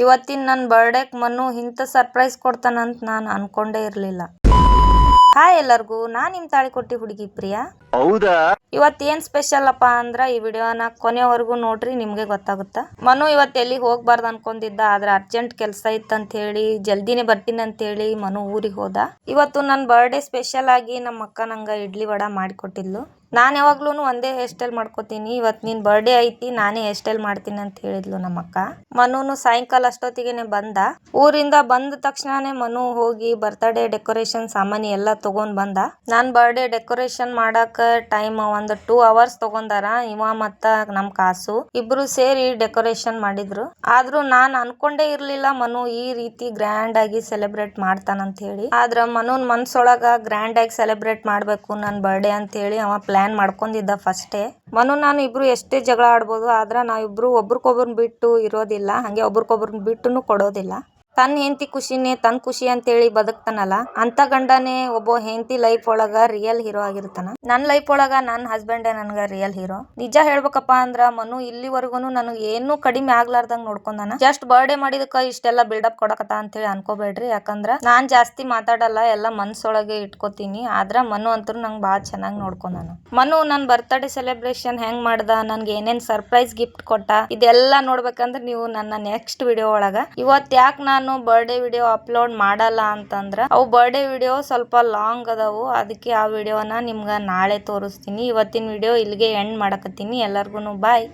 ಇವತ್ತಿನ ನನ್ನ ಬರ್ಡೇಗೆ ಮನು ಇಂಥ ಸರ್ಪ್ರೈಸ್ ಕೊಡ್ತಾನಂತ ನಾನು ಅನ್ಕೊಂಡೇ ಇರಲಿಲ್ಲ. ಹಾಯ್ ಎಲ್ಲರಿಗೂ, ನಾನು ನಿಮ್ಮ ತಾಳಿಕೊಟ್ಟಿ ಹುಡುಗಿ ಪ್ರಿಯಾ. ಹೌದಾ? ಇವತ್ತೇನು ಸ್ಪೆಷಲ್ ಅಪ್ಪ ಅಂದ್ರೆ ಈ ವಿಡಿಯೋನ ಕೊನೆವರೆಗೂ ನೋಡ್ರಿ, ನಿಮಗೆ ಗೊತ್ತಾಗುತ್ತಾ. ಮನು ಇವತ್ತು ಎಲ್ಲಿಗೆ ಹೋಗ್ಬಾರ್ದು ಅನ್ಕೊಂಡಿದ್ದ, ಆದ್ರೆ ಅರ್ಜೆಂಟ್ ಕೆಲಸ ಇತ್ತಂತ ಹೇಳಿ ಜಲ್ದಿನೇ ಬರ್ತೀನಿ ಅಂತ ಹೇಳಿ ಮನು ಊರಿಗೆ ಹೋದ. ಇವತ್ತು ನನ್ನ ಬರ್ಡೇ ಸ್ಪೆಷಲ್ ಆಗಿ ನಮ್ಮ ಅಕ್ಕ ನಂಗೆ ಇಡ್ಲಿ ವಡ ಮಾಡಿಕೊಟ್ಟಿದ್ಲು. ನಾನು ಯಾವಾಗ್ಲೂ ಒಂದೇ ಹೇರ್ ಸ್ಟೈಲ್ ಮಾಡ್ಕೋತೀನಿ, ಇವತ್ತು ನಿನ್ನ ಬರ್ಡೇ ಐತಿ ನಾನೇ ಹೇರ್ ಸ್ಟೈಲ್ ಮಾಡ್ತೀನಿ ಅಂತ ಹೇಳಿದ್ಲು ನಮ್ಮ ಅಕ್ಕ. ಮನುನು ಸಾಯಂಕಾಲ ಅಷ್ಟೊತ್ತಿಗೆನೆ ಬಂದ. ಊರಿಂದ ಬಂದ ತಕ್ಷಣನೇ ಮನು ಹೋಗಿ ಬರ್ತ್ಡೇ ಡೆಕೋರೇಷನ್ ಸಾಮಾನು ಎಲ್ಲ ತಗೊಂಡ್ ಬಂದ. ನಾನ್ ಬರ್ಡೇ ಡೆಕೋರೇಷನ್ ಮಾಡಾಕ ಟೈಮ್ ಒಂದು 2 hours ತಗೊಂಡಾರ. ಇವ ಮತ್ತ ನಮ್ ಕಾಸು ಇಬ್ರು ಸೇರಿ ಡೆಕೋರೇಷನ್ ಮಾಡಿದ್ರು. ಆದ್ರೂ ನಾನ್ ಅನ್ಕೊಂಡೇ ಇರ್ಲಿಲ್ಲ ಮನು ಈ ರೀತಿ ಗ್ರ್ಯಾಂಡ್ ಆಗಿ ಸೆಲೆಬ್ರೇಟ್ ಮಾಡ್ತಾನಂತ ಹೇಳಿ. ಆದ್ರ ಮನುನ್ ಮನ್ಸೊಳಗ ಗ್ರ್ಯಾಂಡ್ ಆಗಿ ಸೆಲೆಬ್ರೇಟ್ ಮಾಡ್ಬೇಕು ನನ್ ಬರ್ಡೇ ಅಂತ ಹೇಳಿ ಅವ ಪ್ಲಾನ್ ಮಾಡ್ಕೊಂಡಿದ್ದ ಫಸ್ಟೇ. ಮನು ನಾನು ಇಬ್ರು ಎಷ್ಟೇ ಜಗಳ ಆಡ್ಬೋದು, ಆದ್ರ ನಾವಿಬ್ರು ಒಬ್ರಿಗೊಬ್ರನ್ನ ಬಿಟ್ಟು ಇರೋದಿಲ್ಲ, ಹಂಗೆ ಒಬ್ರಿಗೊಬ್ರನ್ನ ಬಿಟ್ಟುನು ಕೊಡೋದಿಲ್ಲ. ತನ್ನ ಹೆಂಡತಿ ಖುಷಿನೇ ತನ್ನ ಖುಷಿ ಅಂತೇಳಿ ಬದುಕ್ತಾನಲ್ಲ ಅಂತ ಗಂಡನೇ ಒಬ್ಬ ಹೆಂಡತಿ ಲೈಫ್ ಒಳಗ ರಿಯಲ್ ಹೀರೋ ಆಗಿರ್ತಾನ. ನನ್ನ ಲೈಫ್ ಒಳಗ ನನ್ನ ಹಸ್ಬೆಂಡೇ ನನ್ಗ ರಿಯಲ್ ಹೀರೋ. ನಿಜ ಹೇಳ್ಬೇಕಪ್ಪ ಅಂದ್ರ ಮನು ಇಲ್ಲಿವರೆಗೂ ನನಗೆ ಏನು ಕಡಿಮೆ ಆಗ್ಲಾರ್ದಂಗ್ ನೋಡ್ಕೊಂಡಾನ. ಜಸ್ಟ್ ಬರ್ಡೇ ಮಾಡಿದಕ್ಕ ಇಷ್ಟೆಲ್ಲ ಬಿಲ್ಡಪ್ ಕೊಡಕತ್ತ ಅಂತ ಹೇಳಿ ಅನ್ಕೋಬೇಡ್ರಿ, ಯಾಕಂದ್ರ ನಾನ್ ಜಾಸ್ತಿ ಮಾತಾಡಲ್ಲ, ಎಲ್ಲ ಮನ್ಸೊಳಗೆ ಇಟ್ಕೋತೀನಿ. ಆದ್ರ ಮನು ಅಂತೂ ನಂಗೆ ಬಾಳ ಚೆನ್ನಾಗಿ ನೋಡ್ಕೊಂಡಾನ. ಮನು ನನ್ನ ಬರ್ತ್ಡೇ ಸೆಲೆಬ್ರೇಷನ್ ಹೆಂಗ್ ಮಾಡ್ದ, ನನ್ಗೆ ಏನೇನ್ ಸರ್ಪ್ರೈಸ್ ಗಿಫ್ಟ್ ಕೊಟ್ಟ, ಇದೆಲ್ಲ ನೋಡ್ಬೇಕಂದ್ರೆ ನೀವು ನನ್ನ ನೆಕ್ಸ್ಟ್ ವಿಡಿಯೋ ಒಳಗ. ಇವತ್ ಯಾಕೆ ನಾನು ಬರ್ಡೇ ವಿಡಿಯೋ ಅಪ್ಲೋಡ್ ಮಾಡಲ್ಲ ಅಂತಂದ್ರ ಅವು ಬರ್ಡೇ ವಿಡಿಯೋ ಸ್ವಲ್ಪ ಲಾಂಗ್ ಅದಾವು, ಅದಕ್ಕೆ ಆ ವಿಡಿಯೋನ ನಿಮ್ಗ ನಾಳೆ ತೋರಿಸ್ತೀನಿ. ಇವತ್ತಿನ ವಿಡಿಯೋ ಇಲ್ಲಿಗೆ ಎಂಡ್ ಮಾಡಕತ್ತೀನಿ. ಎಲ್ಲರಿಗೂ ಬಾಯ್.